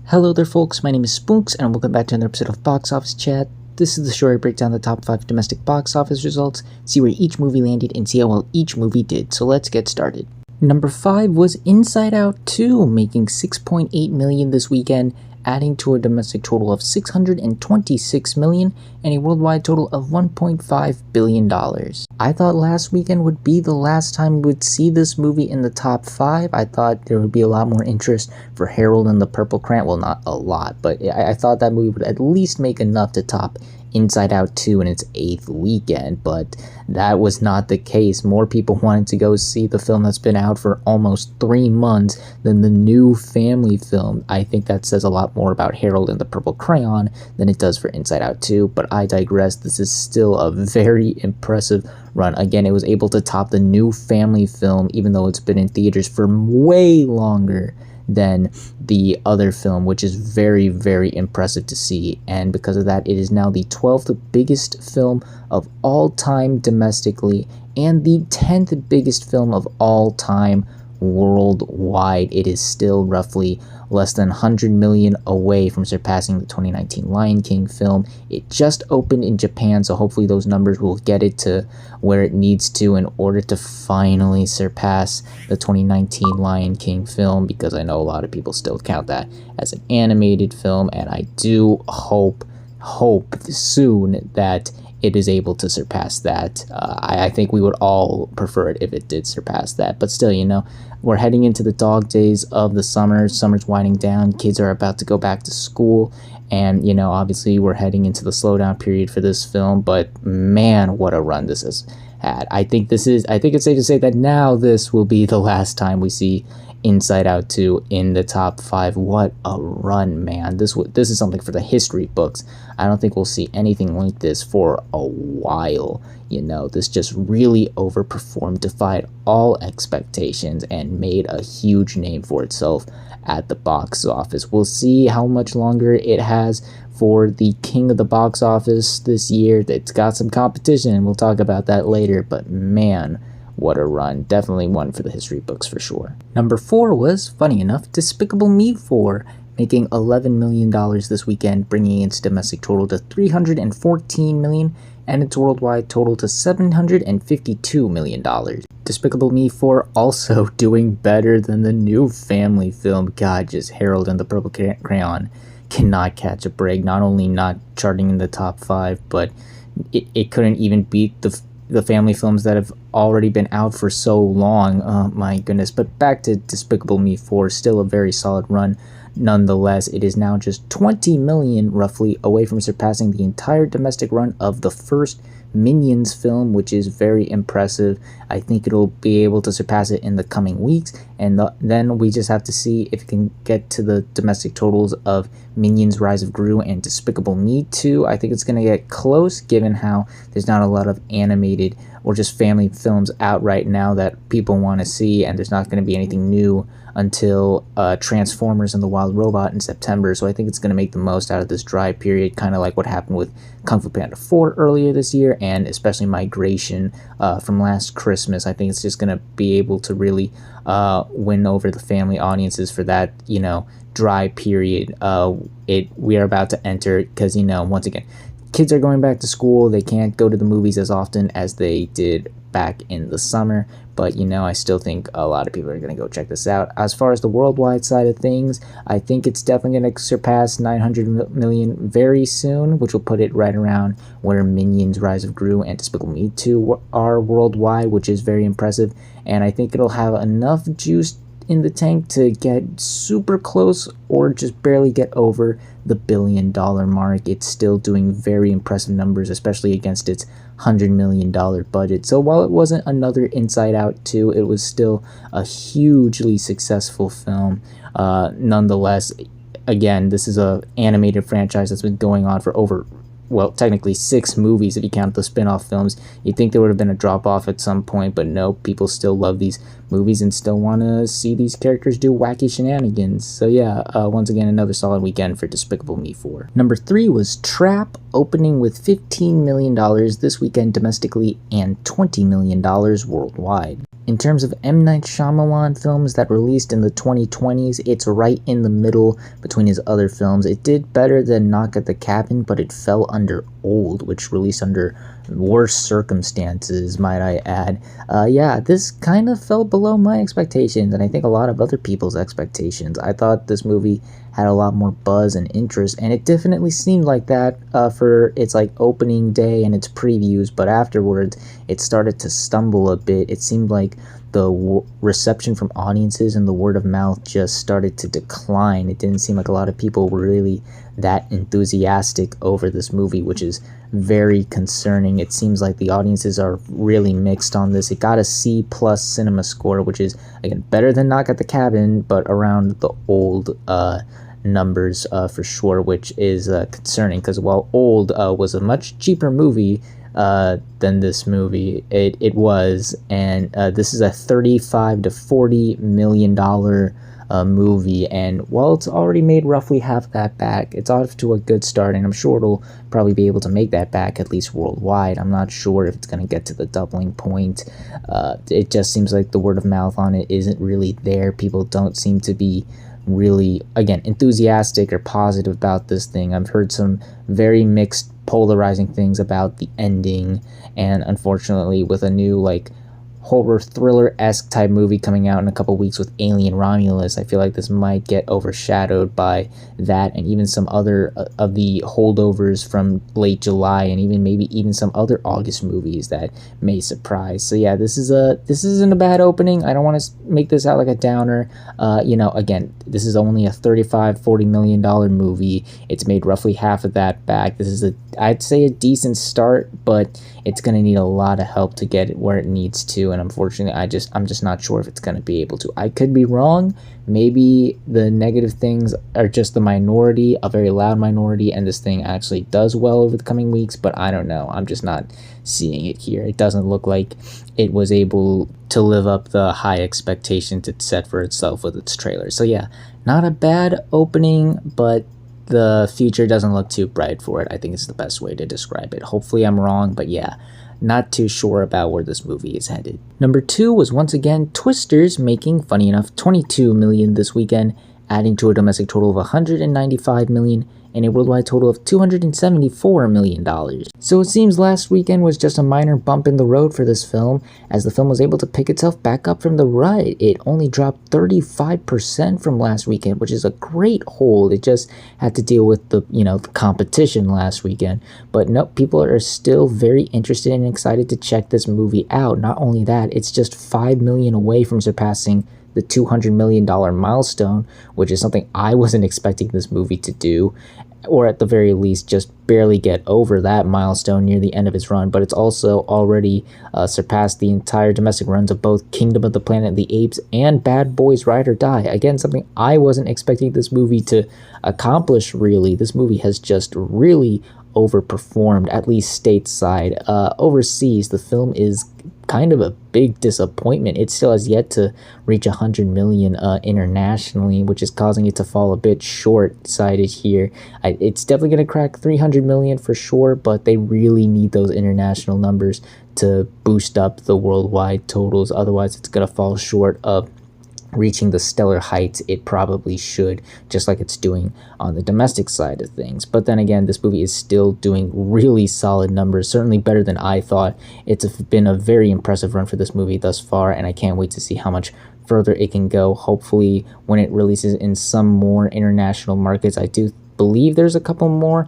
Hello there folks, my name is Spoonks and welcome back to another episode of Box Office Chat. This is the show where I break down the top 5 domestic box office results, see where each movie landed, and see how well each movie did, so let's get started. Number 5 was Inside Out 2, making $6.8 million this weekend, adding to a domestic total of $626 million and a worldwide total of $1.5 billion. I thought last weekend would be the last time we would see this movie in the top 5. I thought there would be a lot more interest for Harold and the Purple Crayon. Well, not a lot, but I thought that movie would at least make enough to top Inside Out 2 in its 8th weekend, but that was not the case. More people wanted to go see the film that's been out for almost 3 months than the new family film. I think that says a lot more about Harold and the Purple Crayon than it does for Inside Out 2, but I digress. This is still a very impressive run. Again, it was able to top the new family film, even though it's been in theaters for way longer than the other film, which is very, very impressive to see. And because of that, it is now the 12th biggest film of all time domestically and the 10th biggest film of all time worldwide. It is still roughly less than 100 million away from surpassing the 2019 Lion King film. It just opened in Japan, so hopefully those numbers will get it to where it needs to in order to finally surpass the 2019 Lion King film, because I know a lot of people still count that as an animated film, and I do hope soon that it is able to surpass that. I think we would all prefer it if it did surpass that, but still, you know, we're heading into the dog days of the summer. Summer's winding down, kids are about to go back to school, and you know, obviously we're heading into the slowdown period for this film, but man, what a run this has had. I think it's safe to say that now this will be the last time we see Inside Out 2 in the top 5. What a run, man. This is something for the history books. I don't think we'll see anything like this for a while. You know, this just really overperformed, defied all expectations, and made a huge name for itself at the box office. We'll see how much longer it has for the king of the box office this year. It's got some competition, we'll talk about that later, but man, what a run. Definitely one for the history books for sure. Number 4 was, funny enough, Despicable Me 4, making $11 million this weekend, bringing its domestic total to $314 million and its worldwide total to $752 million. Despicable Me 4 also doing better than the new family film. God, just Harold and the Purple Crayon cannot catch a break. Not only not charting in the top 5, but it couldn't even beat the family films that have already been out for so long. Oh my goodness. But back to Despicable Me 4, still a very solid run. Nonetheless, it is now just 20 million roughly away from surpassing the entire domestic run of the first Minions film, which is very impressive. I think it'll be able to surpass it in the coming weeks, and then we just have to see if it can get to the domestic totals of Minions Rise of Gru and Despicable Me 2. I think it's going to get close, given how there's not a lot of animated or just family films out right now that people want to see, and there's not going to be anything new until Transformers and the Wild Robot in September, so I think it's going to make the most out of this dry period, kind of like what happened with Kung Fu Panda 4 earlier this year, and especially Migration from last Christmas. I think it's just going to be able to really win over the family audiences for that, you know, dry period we are about to enter, because, you know, once again, kids are going back to school. They can't go to the movies as often as they did back in the summer, but you know, I still think a lot of people are going to go check this out. As far as the worldwide side of things, I think it's definitely going to surpass 900 million very soon, which will put it right around where Minions Rise of Gru and Despicable Me 2 are worldwide, which is very impressive, and I think it'll have enough juice in the tank to get super close or just barely get over the $1 billion mark. It's still doing very impressive numbers, especially against its $100 million budget. So while it wasn't another Inside Out 2, it was still a hugely successful film. Nonetheless, again, this is a animated franchise that's been going on for over, well, technically 6 movies if you count the spin-off films. You'd think there would have been a drop-off at some point, but no, people still love these movies and still want to see these characters do wacky shenanigans. So yeah, once again, another solid weekend for Despicable Me 4. Number 3 was Trap, opening with $15 million this weekend domestically and $20 million worldwide. In terms of M. Night Shyamalan films that released in the 2020s, it's right in the middle between his other films. It did better than Knock at the Cabin, but it fell under Old, which released under worse circumstances, might I add. Yeah, this kind of fell below my expectations, and I think a lot of other people's expectations. I thought this movie had a lot more buzz and interest, and it definitely seemed like that for its like opening day and its previews, but afterwards it started to stumble a bit. It seemed like the reception from audiences and the word of mouth just started to decline. It didn't seem like a lot of people were really that enthusiastic over this movie, which is very concerning. It seems like the audiences are really mixed on this. It got a C+ cinema score, which is again better than Knock at the Cabin, but around the Old numbers for sure, which is concerning, because while Old was a much cheaper movie than this movie, it was, and this is a $35 to $40 million movie, and while it's already made roughly half that back, it's off to a good start, and I'm sure it'll probably be able to make that back, at least worldwide. I'm not sure if it's going to get to the doubling point. It just seems like the word of mouth on it isn't really there. People don't seem to be really, again, enthusiastic or positive about this thing. I've heard some very mixed, polarizing things about the ending, and unfortunately with a new like horror thriller-esque type movie coming out in a couple weeks with Alien Romulus, I feel like this might get overshadowed by that, and even some other of the holdovers from late July, and even some other August movies that may surprise. So yeah, this isn't a bad opening. I don't want to make this out like a downer. Again, this is only a $35-40 million movie. It's made roughly half of that back. This is I'd say a decent start, but it's going to need a lot of help to get it where it needs to, and unfortunately I'm just not sure if it's going to be able to. I could be wrong. Maybe the negative things are just the minority, a very loud minority, and this thing actually does well over the coming weeks, but I don't know. I'm just not seeing it here. It doesn't look like it was able to live up the high expectations it set for itself with its trailer. So yeah, not a bad opening, but the future doesn't look too bright for it. I think it's the best way to describe it. Hopefully I'm wrong, but yeah, not too sure about where this movie is headed. Number 2 was once again Twisters, making, funny enough, $22 million this weekend, adding to a domestic total of $195 million and a worldwide total of $274 million. So it seems last weekend was just a minor bump in the road for this film, as the film was able to pick itself back up from the rut. It only dropped 35% from last weekend, which is a great hold. It just had to deal with the competition last weekend. But nope, people are still very interested and excited to check this movie out. Not only that, it's just $5 million away from surpassing the $200 million milestone, which is something I wasn't expecting this movie to do, or at the very least just barely get over that milestone near the end of its run. But it's also already surpassed the entire domestic runs of both Kingdom of the Planet of the Apes and Bad Boys Ride or Die. Again, something I wasn't expecting this movie to accomplish, really. This movie has just really overperformed, at least stateside. Overseas, the film is kind of a big disappointment. It still has yet to reach 100 million internationally, which is causing it to fall a bit short-sighted here. It's definitely going to crack 300 million for sure, but they really need those international numbers to boost up the worldwide totals. Otherwise, it's going to fall short of reaching the stellar heights it probably should, just like it's doing on the domestic side of things. But then again, this movie is still doing really solid numbers, certainly better than I thought. It's been a very impressive run for this movie thus far, and I can't wait to see how much further it can go. Hopefully, when it releases in some more international markets, I do believe there's a couple more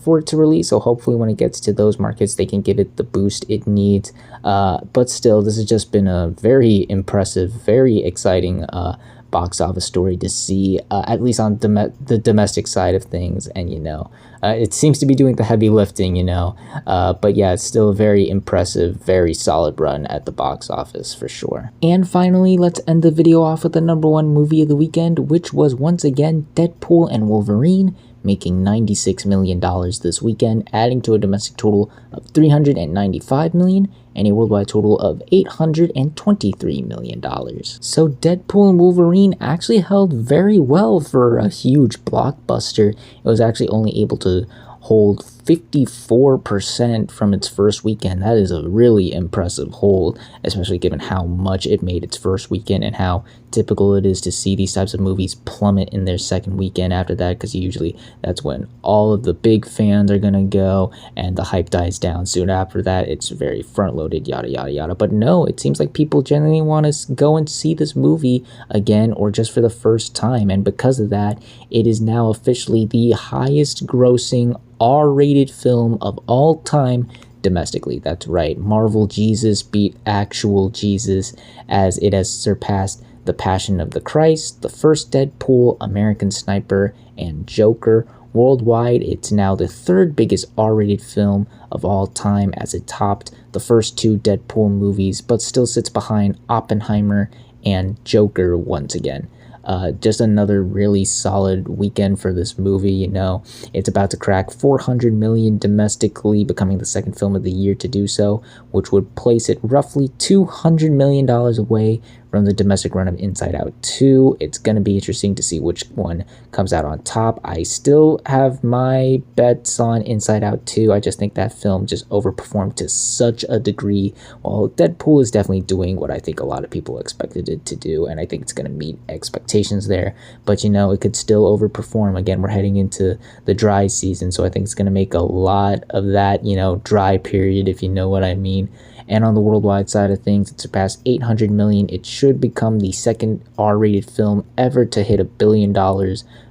for it to release, so hopefully when it gets to those markets they can give it the boost it needs. But still, this has just been a very impressive, very exciting box office story to see, at least on the domestic side of things, and it seems to be doing the heavy lifting, but yeah, it's still a very impressive, very solid run at the box office for sure. And finally, let's end the video off with the number 1 movie of the weekend, which was once again Deadpool and Wolverine, making $96 million this weekend, adding to a domestic total of $395 million and a worldwide total of $823 million. So Deadpool and Wolverine actually held very well for a huge blockbuster. It was actually only able to hold 54% from its first weekend. That is a really impressive hold, especially given how much it made its first weekend and how typical it is to see these types of movies plummet in their second weekend after that, because usually that's when all of the big fans are gonna go and the hype dies down soon after that. It's very front loaded, yada yada yada. But no, it seems like people genuinely want to go and see this movie again or just for the first time, and because of that, it is now officially the highest grossing R-rated film of all time domestically. That's right, Marvel Jesus beat actual Jesus, as it has surpassed The Passion of the Christ, the first Deadpool, American Sniper, and Joker. Worldwide, it's now the third biggest R-rated film of all time, as it topped the first two Deadpool movies, but still sits behind Oppenheimer and Joker once again. Just another really solid weekend for this movie. You know, it's about to crack 400 million domestically, becoming the second film of the year to do so, which would place it roughly $200 million away from the domestic run of Inside Out 2. It's going to be interesting to see which one comes out on top. I still have my bets on Inside Out 2. I just think that film just overperformed to such a degree, while Deadpool is definitely doing what I think a lot of people expected it to do, and I think it's going to meet expectations there. But, you know, it could still overperform. Again, we're heading into the dry season, so I think it's going to make a lot of that, you know, dry period, if you know what I mean. And on the worldwide side of things, it surpassed 800 million. It should become the second R-rated film ever to hit $1 billion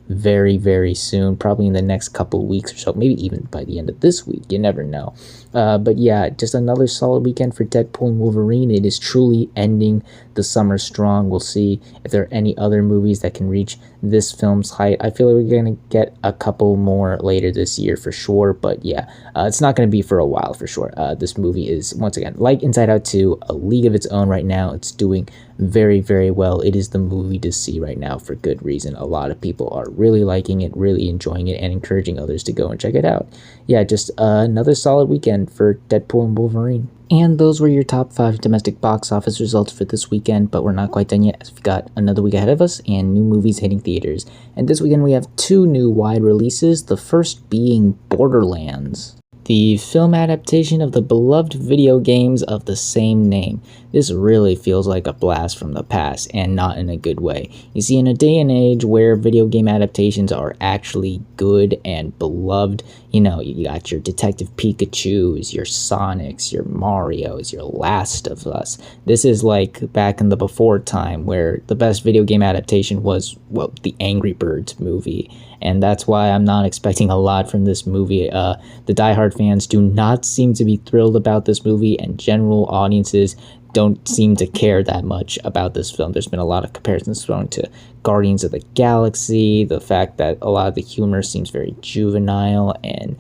very, very soon, probably in the next couple of weeks or so, maybe even by the end of this week. You never know. But yeah, just another solid weekend for Deadpool and Wolverine. It is truly ending the summer strong. We'll see if there are any other movies that can reach this film's height. I feel like we're going to get a couple more later this year for sure, but yeah, it's not going to be for a while for sure. This movie is, once again, like Inside Out 2, a league of its own right now. It's doing very, very well. It is the movie to see right now for good reason. A lot of people are really liking it, really enjoying it, and encouraging others to go and check it out. Yeah, just another solid weekend for Deadpool and Wolverine. And those were your top 5 domestic box office results for this weekend, but we're not quite done yet, as we've got another week ahead of us and new movies hitting theaters. And this weekend we have 2 new wide releases, the first being Borderlands, the film adaptation of the beloved video games of the same name. This really feels like a blast from the past, and not in a good way. You see, in a day and age where video game adaptations are actually good and beloved, you know, you got your Detective Pikachus, your Sonics, your Marios, your Last of Us. This is like back in the before time where the best video game adaptation was, well, the Angry Birds movie. And that's why I'm not expecting a lot from this movie. The diehard fans do not seem to be thrilled about this movie, and general audiences don't seem to care that much about this film. There's been a lot of comparisons thrown to Guardians of the Galaxy, the fact that a lot of the humor seems very juvenile and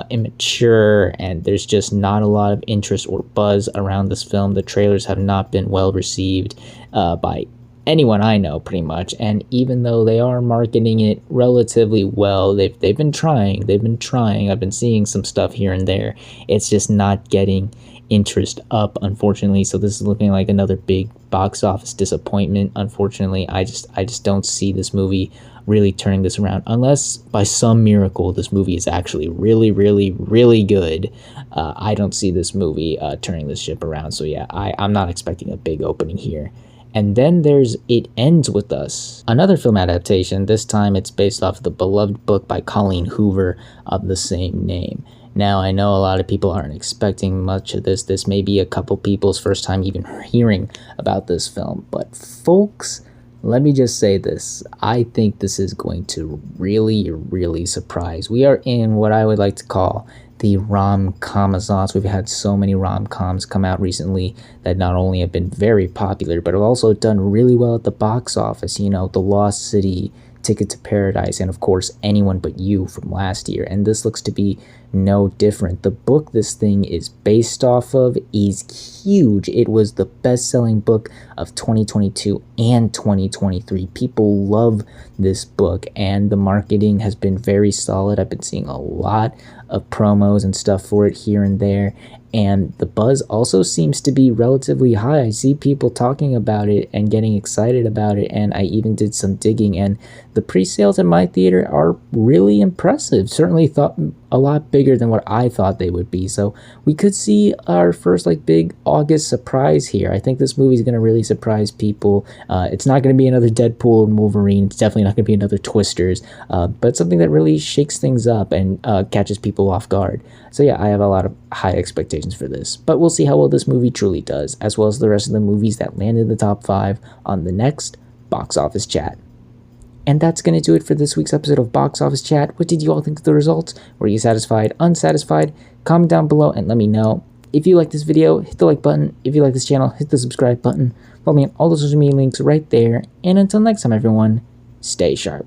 immature, and there's just not a lot of interest or buzz around this film. The trailers have not been well received by anyone I know, pretty much, and even though they are marketing it relatively well, they've been trying. I've been seeing some stuff here and there. It's just not getting interest up, unfortunately. So this is looking like another big box office disappointment. Unfortunately, I just don't see this movie really turning this around, unless by some miracle this movie is actually really, really, really good. I don't see this movie turning this ship around. So yeah, I'm not expecting a big opening here. And then there's It Ends With Us, another film adaptation. This time it's based off the beloved book by Colleen Hoover of the same name. Now, I know a lot of people aren't expecting much of this. This may be a couple people's first time even hearing about this film. But folks, let me just say this. I think this is going to really, really surprise. We are in what I would like to call the rom-comazance. We've had so many rom-coms come out recently that not only have been very popular, but have also done really well at the box office. You know, The Lost City, Ticket to Paradise, and of course, Anyone But You from last year. And this looks to be no different. The book this thing is based off of is huge. It was the best-selling book of 2022 and 2023. People love this book, and the marketing has been very solid. I've been seeing a lot of promos and stuff for it here and there, and the buzz also seems to be relatively high. I see people talking about it and getting excited about it, and I even did some digging, and the pre-sales at my theater are really impressive. Certainly thought a lot bigger than what I thought they would be. So we could see our first like big August surprise here. I think this movie is going to really surprise people. It's not going to be another Deadpool and Wolverine. It's definitely not going to be another Twisters, but something that really shakes things up and catches people off guard. So yeah, I have a lot of high expectations for this, but we'll see how well this movie truly does, as well as the rest of the movies that land in the top 5 on the next Box Office Chat. And that's going to do it for this week's episode of Box Office Chat. What did you all think of the results? Were you satisfied, unsatisfied? Comment down below and let me know. If you like this video, hit the like button. If you like this channel, hit the subscribe button. Follow me on all the social media links right there. And until next time, everyone, stay sharp.